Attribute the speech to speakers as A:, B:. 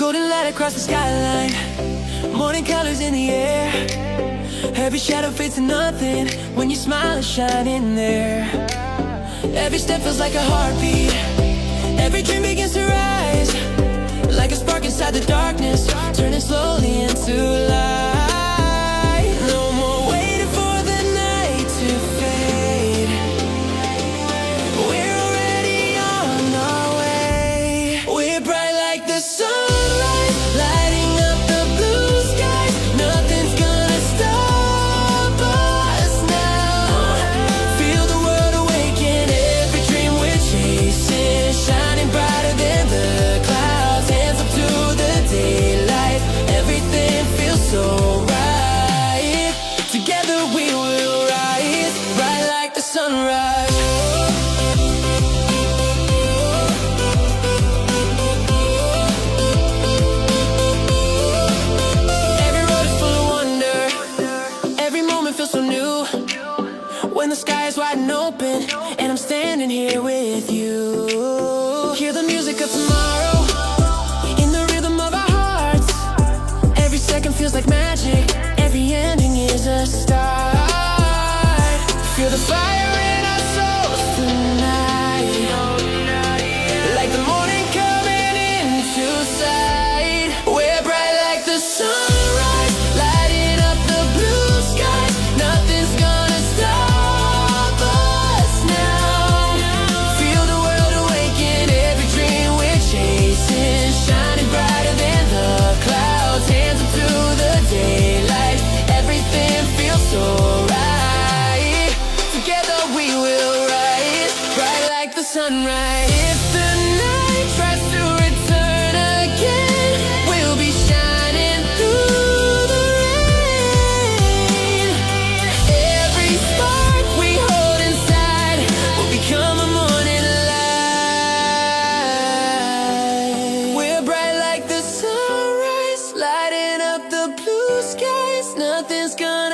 A: Golden light across the skyline, morning colors in the air. Every shadow fades to nothing when your smile is shining there. Every step feels like a heartbeat, every dream begins to rise, like a spark inside the darkness, turning slowly into light. No more waiting for the night to fade, we're already on our way. We're bright like the sunlight, lighting up the blue skies. Nothing's gonna stop us now. Feel the world awaken, every dream we're chasing, shining brighter than the clouds. Hands up to the daylight, everything feels so right. Together we will rise, bright like the sunrise. Every road is full of wonder, every moment feels so new. When the sky is wide and open, and I'm standing here with you. Hear the music of tomorrow, in the rhythm of our hearts. Every second feels like magic, every ending is a start. Feel the fire in our souls tonight, like the morning coming into sight. We're bright like the sunrise, lighting up the blue skies. Nothing's gonna stop us now. Feel the world awaken, every dream we're chasing, shining brighter than the clouds. Hands up to the daylight, everything feels so right. Together we will rise, bright like the sunrise. If the night tries to return again, we'll be shining through the rain. Every spark we hold inside will become a morning light. We're bright like the sunrise, lighting up the blue skies. Nothing's gonna